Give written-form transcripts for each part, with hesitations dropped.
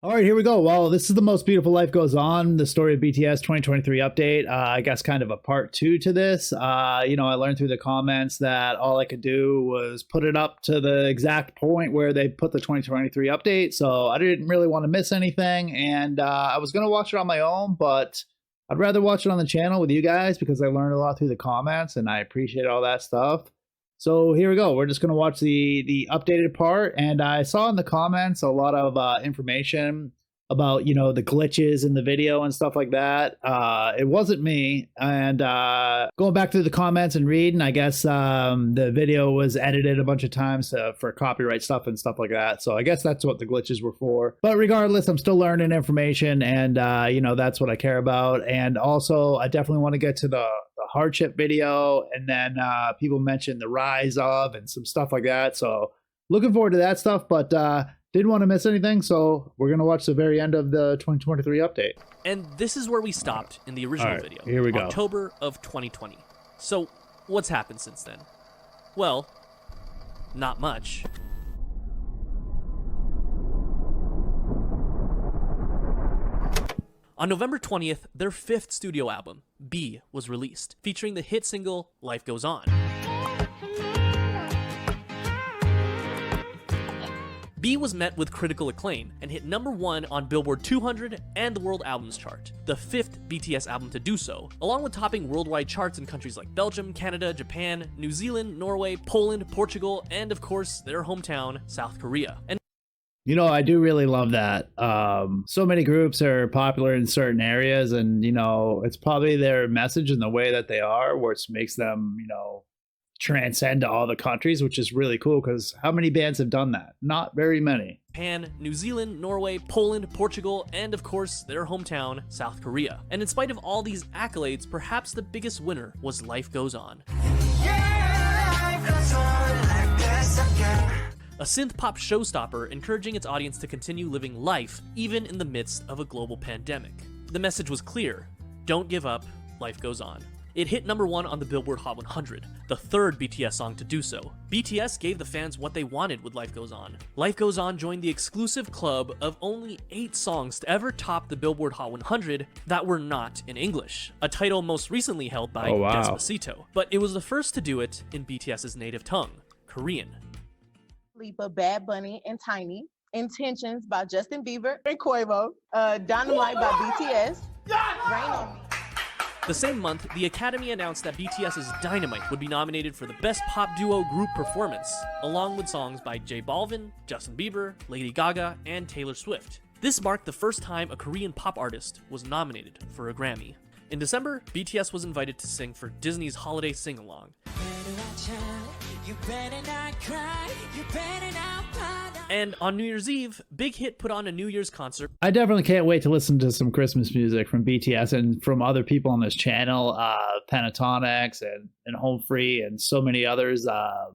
All right, here we go. Well, this is The Most Beautiful Life Goes On, the story of BTS 2023 update. I guess kind of a part two to this. I learned through the comments that all I could do was put it up to the exact point where they put the 2023 update. So I didn't really want to miss anything. And I was going to watch it on my own, but I'd rather watch it on the channel with you guys because I learned a lot through the comments and I appreciate all that stuff. So here we go. We're just going to watch the updated part. And I saw in the comments a lot of information about, the glitches in the video and stuff like that. It wasn't me. And going back through the comments and reading, I guess the video was edited a bunch of times for copyright stuff and stuff like that. So I guess that's what the glitches were for. But regardless, I'm still learning information and, that's what I care about. And also, I definitely want to get to the hardship video, and then people mentioned the rise of and some stuff like that. So looking forward to that stuff, but didn't want to miss anything, so we're gonna watch the very end of the 2023 update. And this is where we stopped in the original video. Here we go. October of 2020. So what's happened since then? Well, not much. On November 20th, their fifth studio album, B, was released, featuring the hit single Life Goes On. B was met with critical acclaim and hit #1 on Billboard 200 and the World Albums Chart, the fifth BTS album to do so, along with topping worldwide charts in countries like Belgium, Canada, Japan, New Zealand, Norway, Poland, Portugal, and of course, their hometown, South Korea. And I do really love that. So many groups are popular in certain areas, and, it's probably their message and the way that they are, which makes them, transcend all the countries, which is really cool because how many bands have done that? Not very many. Japan, New Zealand, Norway, Poland, Portugal, and of course, their hometown, South Korea. And in spite of all these accolades, perhaps the biggest winner was Life Goes On. A synth-pop showstopper encouraging its audience to continue living life even in the midst of a global pandemic. The message was clear: don't give up, life goes on. It hit #1 on the Billboard Hot 100, the third BTS song to do so. BTS gave the fans what they wanted with Life Goes On. Life Goes On joined the exclusive club of only 8 songs to ever top the Billboard Hot 100 that were not in English, a title most recently held by Despacito. But it was the first to do it in BTS's native tongue, Korean. Lipa, Bad Bunny, and Tiny, Intentions by Justin Bieber and Quavo, Dynamite by BTS, Rain on Me. The same month, the Academy announced that BTS's Dynamite would be nominated for the Best Pop Duo Group Performance, along with songs by J Balvin, Justin Bieber, Lady Gaga, and Taylor Swift. This marked the first time a Korean pop artist was nominated for a Grammy. In December, BTS was invited to sing for Disney's holiday sing-along. And on New Year's Eve, Big Hit put on a New Year's concert. I definitely can't wait to listen to some Christmas music from BTS and from other people on this channel, Pentatonics and Home Free and so many others.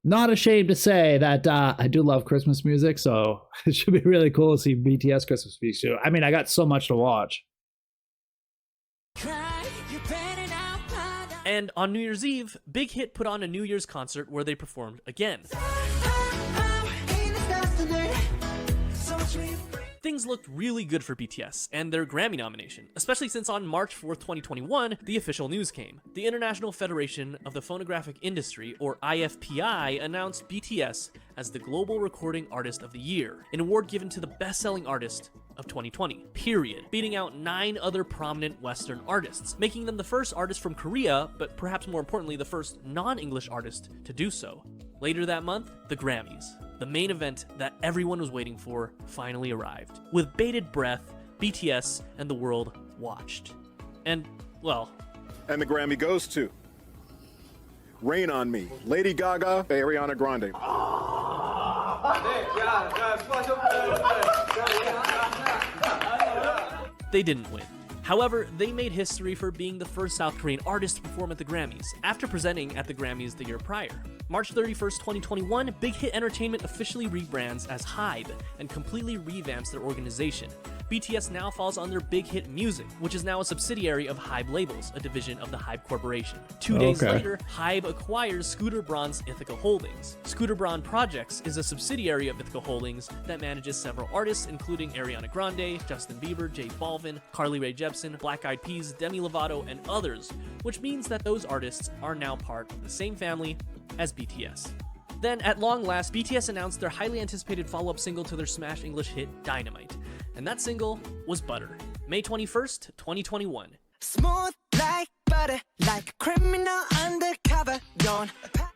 Not ashamed to say that I do love Christmas music, so it should be really cool to see BTS Christmas music too. I mean, I got so much to watch. And on New Year's Eve, Big Hit put on a New Year's concert where they performed again. Things looked really good for BTS and their Grammy nomination, especially since on March 4th, 2021, the official news came. The International Federation of the Phonographic Industry, or IFPI, announced BTS as the Global Recording Artist of the Year, an award given to the best-selling artist of 2020, period, beating out 9 other prominent Western artists, making them the first artist from Korea, but perhaps more importantly, the first non-English artist to do so. Later that month, the Grammys. The main event that everyone was waiting for finally arrived. With bated breath, BTS and the world watched. And, well... And the Grammy goes to Rain on Me, Lady Gaga, Ariana Grande. They didn't win. However, they made history for being the first South Korean artist to perform at the Grammys, after presenting at the Grammys the year prior. March 31st, 2021, Big Hit Entertainment officially rebrands as HYBE and completely revamps their organization. BTS now falls under Big Hit Music, which is now a subsidiary of HYBE Labels, a division of the HYBE Corporation. 2 days later, HYBE acquires Scooter Braun's Ithaca Holdings. Scooter Braun Projects is a subsidiary of Ithaca Holdings that manages several artists, including Ariana Grande, Justin Bieber, J Balvin, Carly Rae Jepsen, Black Eyed Peas, Demi Lovato, and others, which means that those artists are now part of the same family as BTS. Then, at long last, BTS announced their highly anticipated follow-up single to their smash English hit, Dynamite. And that single was Butter. May 21st, 2021. Smooth like butter, like a criminal undercover.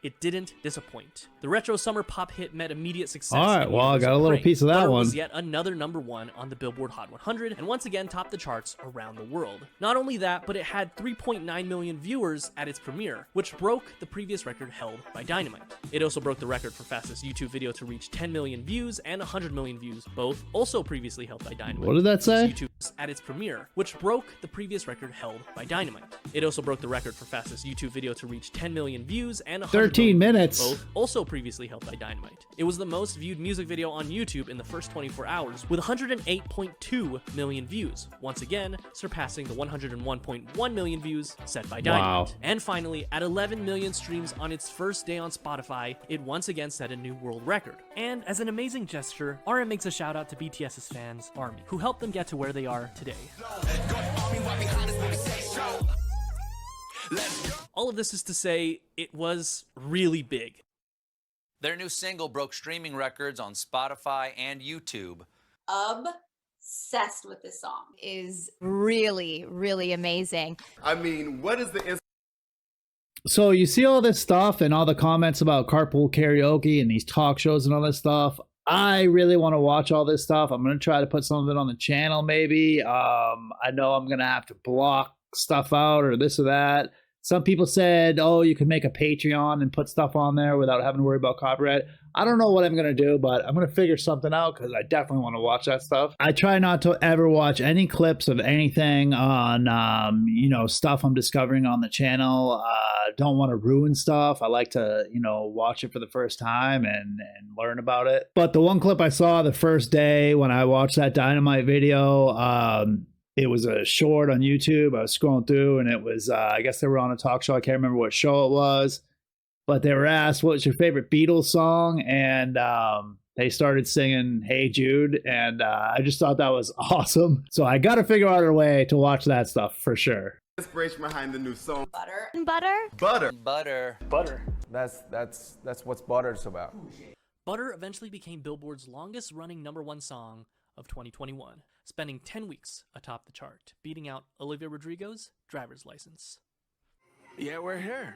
It didn't disappoint. The retro summer pop hit met immediate success. All right, well, I got a little piece of that Butter one. was yet another #1 on the Billboard Hot 100, and once again topped the charts around the world. Not only that, but it had 3.9 million viewers at its premiere, which broke the previous record held by Dynamite. It also broke the record for fastest YouTube video to reach 10 million views and 100 million views, both also previously held by Dynamite. What did that say? YouTube at its premiere, which broke the previous record held by Dynamite. It also broke the record for fastest YouTube video to reach 10 million views and 100 13 million minutes. views, both also previously held by Dynamite. It was the most viewed music video on YouTube in the first 24 hours, with 108.2 million views, once again surpassing the 101.1 million views set by Dynamite. Wow. And finally, at 11 million streams on its first day on Spotify, it once again set a new world record. And as an amazing gesture, RM makes a shout out to BTS's fans, ARMY, who helped them get to where they are today. All of this is to say, it was really big. Their new single broke streaming records on Spotify and YouTube. Obsessed with this song. Is really, really amazing. I mean, what is the... So you see all this stuff and all the comments about carpool karaoke and these talk shows and all this stuff. I really want to watch all this stuff. I'm going to try to put some of it on the channel maybe. I know I'm going to have to block stuff out or this or that. Some people said, oh, you can make a Patreon and put stuff on there without having to worry about copyright. I don't know what I'm going to do, but I'm going to figure something out because I definitely want to watch that stuff. I try not to ever watch any clips of anything on, stuff I'm discovering on the channel. Don't want to ruin stuff. I like to, watch it for the first time and learn about it. But the one clip I saw the first day when I watched that Dynamite video, it was a short on YouTube. I was scrolling through and it was, I guess they were on a talk show. I can't remember what show it was, but they were asked, what was your favorite Beatles song? And they started singing Hey Jude. And I just thought that was awesome. So I got to figure out a way to watch that stuff for sure. Inspiration behind the new song. Butter. Butter? Butter. Butter. Butter. That's what Butter's about. Butter eventually became Billboard's longest running #1 song of 2021, spending 10 weeks atop the chart, beating out Olivia Rodrigo's Driver's License. Yeah, we're here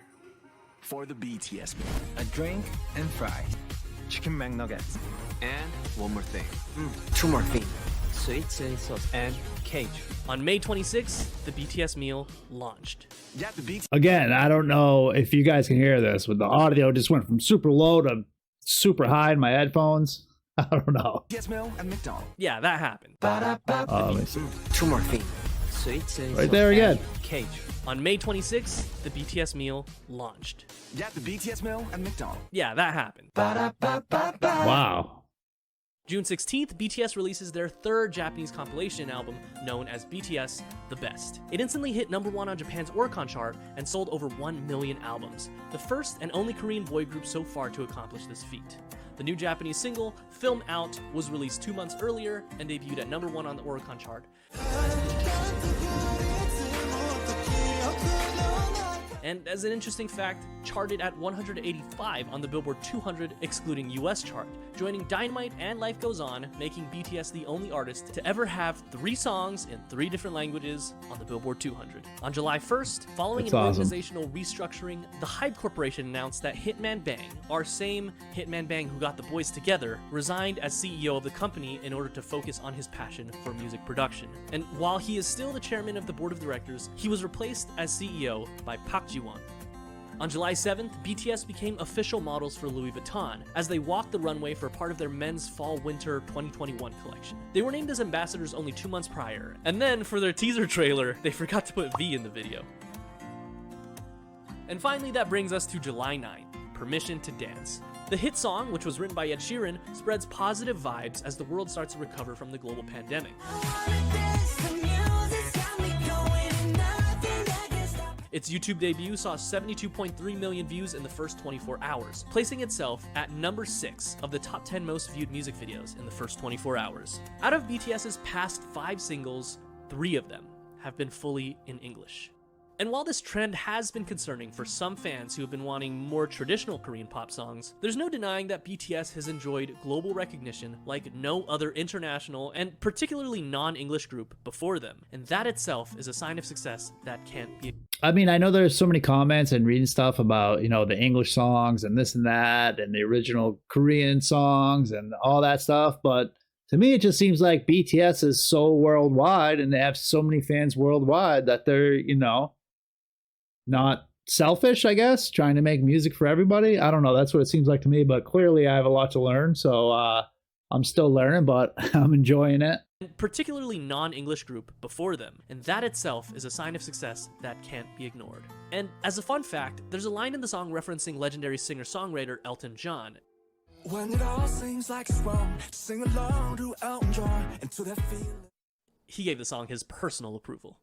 for the BTS. A drink and fries, chicken McNuggets, And one more thing. 2 more things, sweet chili sauce, and cake. On May 26th, the BTS meal launched. Yeah, the BTS. Again, I don't know if you guys can hear this, but the audio just went from super low to super high in my headphones. I don't know. BTS meal at McDonald's. Yeah, that happened. Let me see. 2 more things, sweet chili Right there again. and cake. On May 26th, the BTS meal launched. Yeah, the BTS meal at McDonald's. Yeah, that happened. Wow. June 16th, BTS releases their third Japanese compilation album known as BTS The Best. It instantly hit #1 on Japan's Oricon chart and sold over 1 million albums, the first and only Korean boy group so far to accomplish this feat. The new Japanese single, Film Out, was released 2 months earlier and debuted at #1 on the Oricon chart. And as an interesting fact, charted at 185 on the Billboard 200 excluding US chart, joining Dynamite and Life Goes On, making BTS the only artist to ever have 3 songs in 3 different languages on the Billboard 200. On July 1st, following That's an awesome. organizational restructuring, the HYBE Corporation announced that Hitman Bang, our same Hitman Bang who got the boys together, resigned as CEO of the company in order to focus on his passion for music production. And while he is still the chairman of the board of directors, he was replaced as CEO by Park Ji-won. On July 7th, BTS became official models for Louis Vuitton as they walked the runway for part of their men's fall-winter 2021 collection. They were named as ambassadors only 2 months prior, and then for their teaser trailer, they forgot to put V in the video. And finally, that brings us to July 9th. Permission to Dance. The hit song, which was written by Ed Sheeran, spreads positive vibes as the world starts to recover from the global pandemic. Its YouTube debut saw 72.3 million views in the first 24 hours, placing itself at number 6 of the top 10 most viewed music videos in the first 24 hours. Out of BTS's past 5 singles, 3 of them have been fully in English. And while this trend has been concerning for some fans who have been wanting more traditional Korean pop songs, there's no denying that BTS has enjoyed global recognition like no other international and particularly non-English group before them. And that itself is a sign of success that can't be. I mean, I know there's so many comments and reading stuff about, you know, the English songs and this and that and the original Korean songs and all that stuff, but to me, it just seems like BTS is so worldwide and they have so many fans worldwide that they're, you know, not selfish, I guess, trying to make music for everybody. I don't know. That's what it seems like to me, but clearly I have a lot to learn. So I'm still learning, but I'm enjoying it. Particularly non-English group before them, and that itself is a sign of success that can't be ignored. And as a fun fact, there's a line in the song referencing legendary singer-songwriter Elton John. When it all seems like it's wrong, sing along to Elton John and to that feeling. He gave the song his personal approval.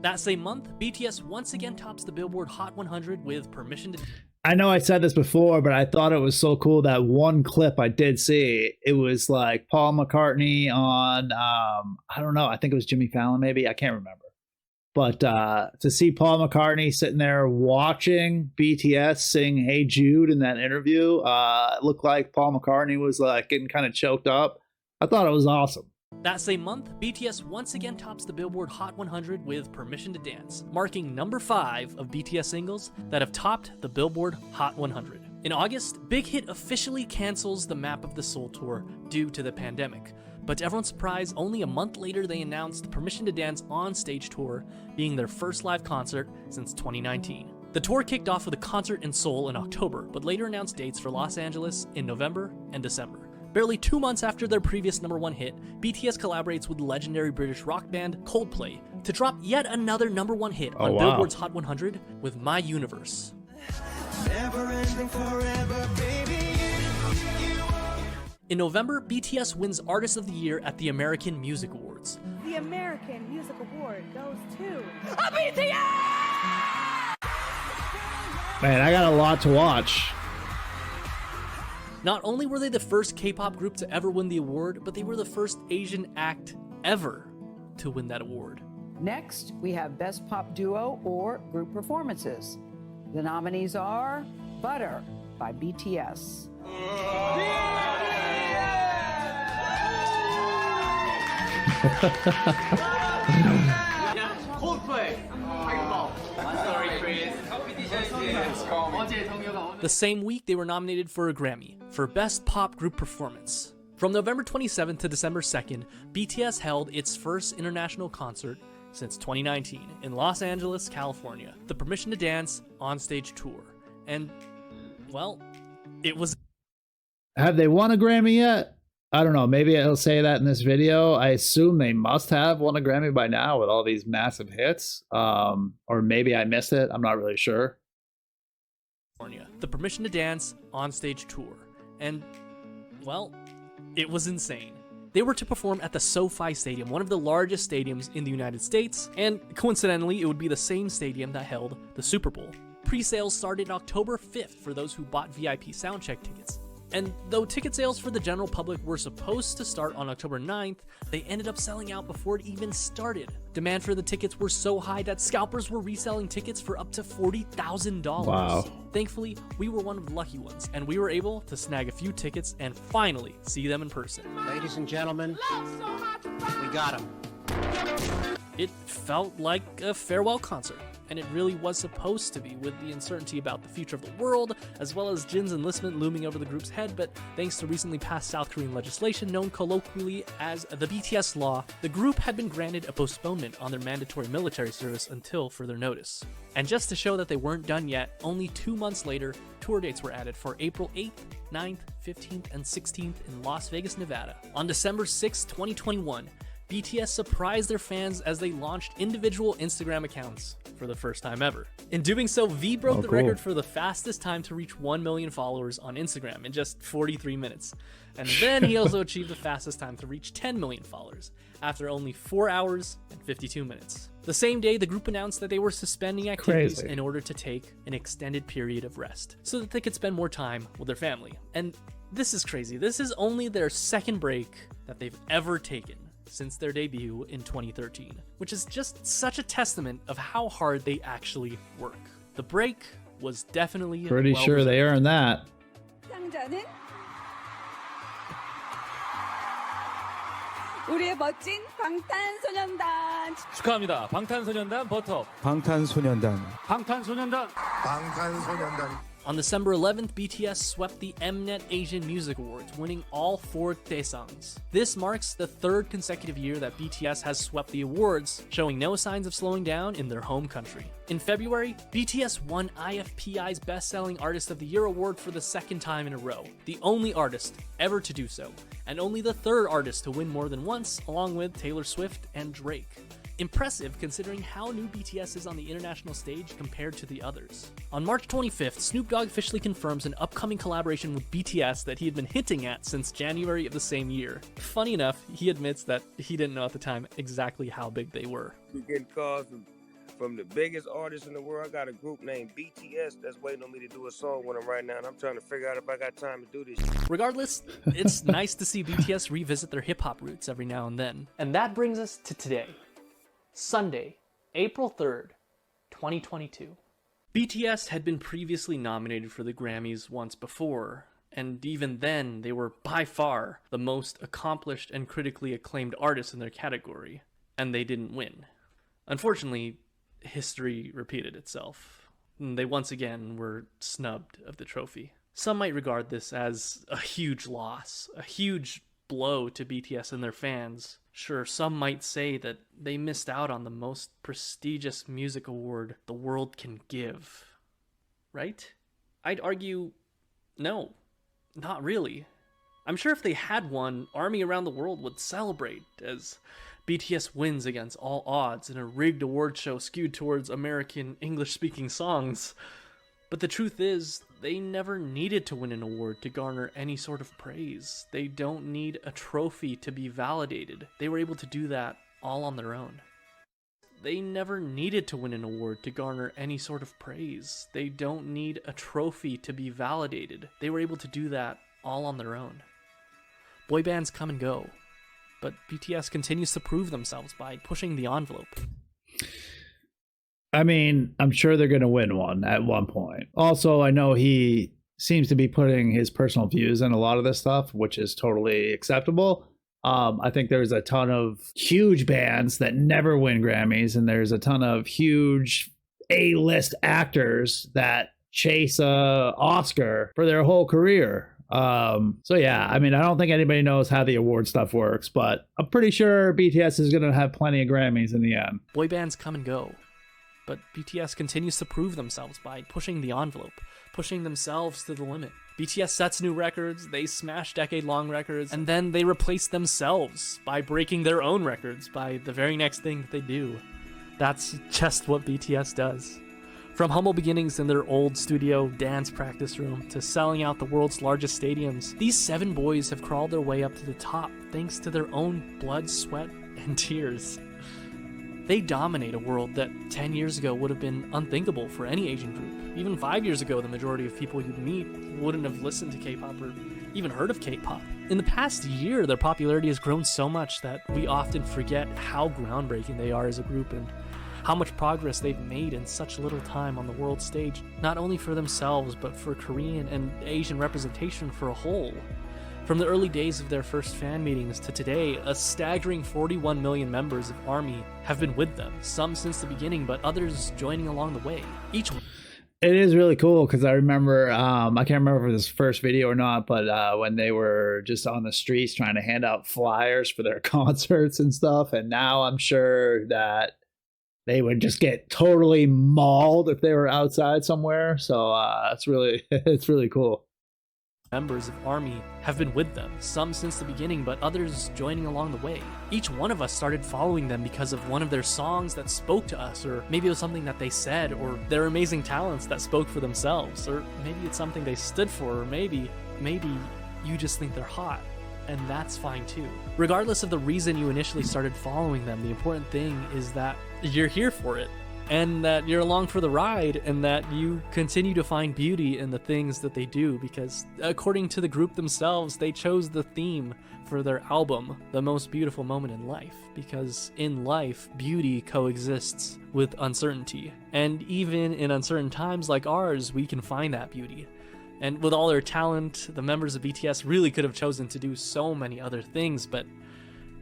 That same month, BTS once again tops the Billboard Hot 100 with Permission to... I know I said this before, but I thought it was so cool that one clip I did see, it was like Paul McCartney on, I don't know, I think it was Jimmy Fallon maybe, I can't remember. But to see Paul McCartney sitting there watching BTS sing Hey Jude in that interview, it looked like Paul McCartney was like getting kind of choked up. I thought it was awesome. That same month, BTS once again tops the Billboard Hot 100 with Permission to Dance, marking number 5 of BTS singles that have topped the Billboard Hot 100. In August, Big Hit officially cancels the Map of the Soul tour due to the pandemic. But to everyone's surprise, only a month later they announced Permission to Dance on-stage tour, being their first live concert since 2019. The tour kicked off with a concert in Seoul in October, but later announced dates for Los Angeles in November and December. Barely 2 months after their previous #1 hit, BTS collaborates with legendary British rock band Coldplay to drop yet another #1 hit on Billboard's Hot 100 with My Universe. Forever, baby. In November, BTS wins Artist of the Year at the American Music Awards. The American Music Award goes to BTS! Man, I got a lot to watch. Not only were they the first K-pop group to ever win the award, but they were the first Asian act ever to win that award. Next, we have Best Pop Duo or Group Performances. The nominees are Butter by BTS. Coldplay. Sorry, Chris. The same week, they were nominated for a Grammy for Best Pop Group Performance. From November 27th to December 2nd, BTS held its first international concert since 2019 in Los Angeles, California, the Permission to Dance onstage tour. And, well, it was... Have they won a Grammy yet? I don't know. Maybe I'll say that in this video. I assume they must have won a Grammy by now with all these massive hits. Or maybe I missed it. I'm not really sure. The Permission to Dance onstage tour. And, well, it was insane. They were to perform at the SoFi Stadium, one of the largest stadiums in the United States, and coincidentally, it would be the same stadium that held the Super Bowl. Pre-sales started October 5th for those who bought VIP soundcheck tickets. And though ticket sales for the general public were supposed to start on October 9th, they ended up selling out before it even started. Demand for the tickets were so high that scalpers were reselling tickets for up to $40,000. Wow. Thankfully, we were one of the lucky ones, and we were able to snag a few tickets and finally see them in person. Ladies and gentlemen, we got them. It felt like a farewell concert, and it really was supposed to be, with the uncertainty about the future of the world, as well as Jin's enlistment looming over the group's head. But thanks to recently passed South Korean legislation known colloquially as the BTS Law, the group had been granted a postponement on their mandatory military service until further notice. And just to show that they weren't done yet, only 2 months later, tour dates were added for April 8th, 9th, 15th, and 16th in Las Vegas, Nevada. On December 6, 2021, BTS surprised their fans as they launched individual Instagram accounts for the first time ever. In doing so, V broke the record for the fastest time to reach 1 million followers on Instagram in just 43 minutes. And then he also achieved the fastest time to reach 10 million followers after only 4 hours and 52 minutes. The same day, the group announced that they were suspending activities in order to take an extended period of rest so that they could spend more time with their family. And this is crazy. This is only their second break that they've ever taken since their debut in 2013, which is just such a testament of how hard they actually work. The break was definitely pretty sure they earned that. 우리의 멋진 방탄소년단 축하합니다. 방탄소년단 버터. 방탄소년단. 방탄소년단. 방탄소년단. On December 11th, BTS swept the Mnet Asian Music Awards, winning all 4 daesangs. This marks the 3rd consecutive year that BTS has swept the awards, showing no signs of slowing down in their home country. In February, BTS won IFPI's Best Selling Artist of the Year award for the 2nd time in a row, the only artist ever to do so, and only the 3rd artist to win more than once, along with Taylor Swift and Drake. Impressive considering how new BTS is on the international stage compared to the others. On March 25th, Snoop Dogg officially confirms an upcoming collaboration with BTS that he had been hinting at since January of the same year. Funny enough, he admits that he didn't know at the time exactly how big they were. We're getting calls from the biggest artists in the world. I got a group named BTS that's waiting on me to do a song with them right now, and I'm trying to figure out if I got time to do this. Regardless, it's nice to see BTS revisit their hip-hop roots every now and then. And that brings us to today. Sunday, April 3rd, 2022. BTS had been previously nominated for the Grammys once before, and even then they were by far the most accomplished and critically acclaimed artists in their category, and they didn't win. Unfortunately, history repeated itself. They once again were snubbed of the trophy. Some might regard this as a huge loss, a huge blow to BTS and their fans. Sure, some might say that they missed out on the most prestigious music award the world can give. Right? I'd argue, no, not really. I'm sure if they had one, ARMY around the world would celebrate as BTS wins against all odds in a rigged award show skewed towards American English-speaking songs. But the truth is, they never needed to win an award to garner any sort of praise. They don't need a trophy to be validated. They were able to do that all on their own. They never needed to win an award to garner any sort of praise. They don't need a trophy to be validated. They were able to do that all on their own. Boy bands come and go, but BTS continues to prove themselves by pushing the envelope. I mean, I'm sure they're going to win one at one point. Also, I know he seems to be putting his personal views in a lot of this stuff, which is totally acceptable. I think there's a ton of huge bands that never win Grammys, and there's a ton of huge A-list actors that chase a Oscar for their whole career. So yeah, I mean, I don't think anybody knows how the award stuff works, but I'm pretty sure BTS is going to have plenty of Grammys in the end. Boy bands come and go, but BTS continues to prove themselves by pushing the envelope, pushing themselves to the limit. BTS sets new records, they smash decade-long records, and then they replace themselves by breaking their own records by the very next thing that they do. That's just what BTS does. From humble beginnings in their old studio dance practice room to selling out the world's largest stadiums, these 7 boys have crawled their way up to the top thanks to their own blood, sweat, and tears. They dominate a world that 10 years ago would have been unthinkable for any Asian group. Even 5 years ago, the majority of people you'd meet wouldn't have listened to K-pop or even heard of K-pop. In the past year, their popularity has grown so much that we often forget how groundbreaking they are as a group and how much progress they've made in such little time on the world stage, not only for themselves, but for Korean and Asian representation for a whole. From the early days of their first fan meetings to today, a staggering 41 million members of ARMY have been with them, some since the beginning, but others joining along the way. It is really cool because I remember, I can't remember if it was this first video or not, but when they were just on the streets trying to hand out flyers for their concerts and stuff, and now I'm sure that they would just get totally mauled if they were outside somewhere. So it's really cool. Members of ARMY have been with them, some since the beginning, but others joining along the way. Each one of us started following them because of one of their songs that spoke to us, or maybe it was something that they said, or their amazing talents that spoke for themselves, or maybe it's something they stood for, or maybe you just think they're hot, and that's fine too. Regardless of the reason you initially started following them, the important thing is that you're here for it, and that you're along for the ride, and that you continue to find beauty in the things that they do, because according to the group themselves, they chose the theme for their album, The Most Beautiful Moment in Life, because in life, beauty coexists with uncertainty. And even in uncertain times like ours, we can find that beauty. And with all their talent, the members of BTS really could have chosen to do so many other things, but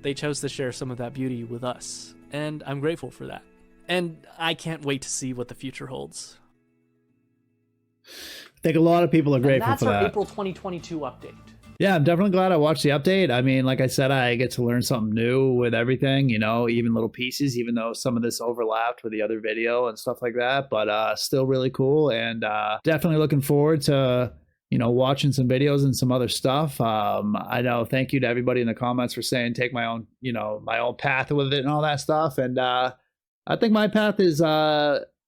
they chose to share some of that beauty with us. And I'm grateful for that. And I can't wait to see what the future holds. I think a lot of people are grateful for that. That's our April 2022 update. Yeah, I'm definitely glad I watched the update. I mean, like I said, I get to learn something new with everything, you know, even little pieces, even though some of this overlapped with the other video and stuff like that, but still really cool, and definitely looking forward to, you know, watching some videos and some other stuff. I know, thank you to everybody in the comments for saying take my own, you know, my own path with it and all that stuff. And I think my path is,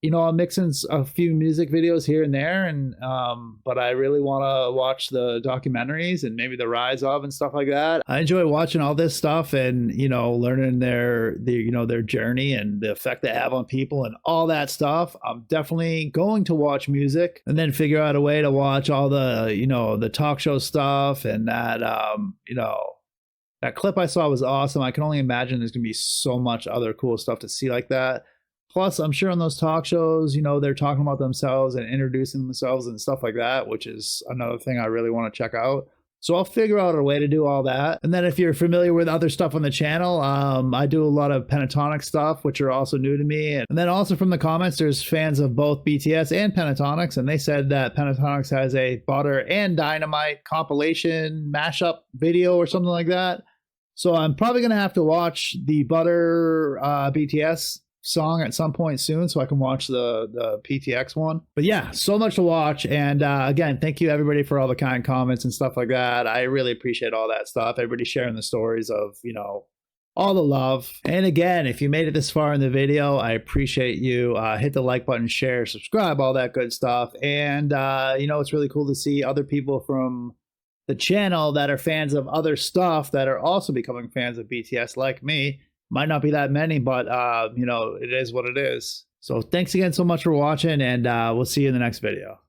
you know, I'll mix in a few music videos here and there, and but I really want to watch the documentaries and maybe the rise of and stuff like that. I enjoy watching all this stuff and, you know, learning their you know, their journey and the effect they have on people and all that stuff. I'm definitely going to watch music and then figure out a way to watch all the, you know, the talk show stuff, and that you know, that clip I saw was awesome. I can only imagine there's gonna be so much other cool stuff to see like that. Plus, I'm sure on those talk shows, you know, they're talking about themselves and introducing themselves and stuff like that, which is another thing I really want to check out. So I'll figure out a way to do all that. And then if you're familiar with other stuff on the channel, I do a lot of Pentatonic stuff, which are also new to me. And then also from the comments, there's fans of both BTS and Pentatonics, and they said that Pentatonics has a Butter and Dynamite compilation mashup video or something like that. So I'm probably going to have to watch the Butter BTS song at some point soon so I can watch the PTX one. But yeah, so much to watch. And again, thank you everybody for all the kind comments and stuff like that. I really appreciate all that stuff. Everybody sharing the stories of, you know, all the love. And again, if you made it this far in the video, I appreciate you. Hit the like button, share, subscribe, all that good stuff. And you know, it's really cool to see other people from the channel that are fans of other stuff that are also becoming fans of BTS like me. Might not be that many, but you know, it is what it is. So thanks again so much for watching, and we'll see you in the next video.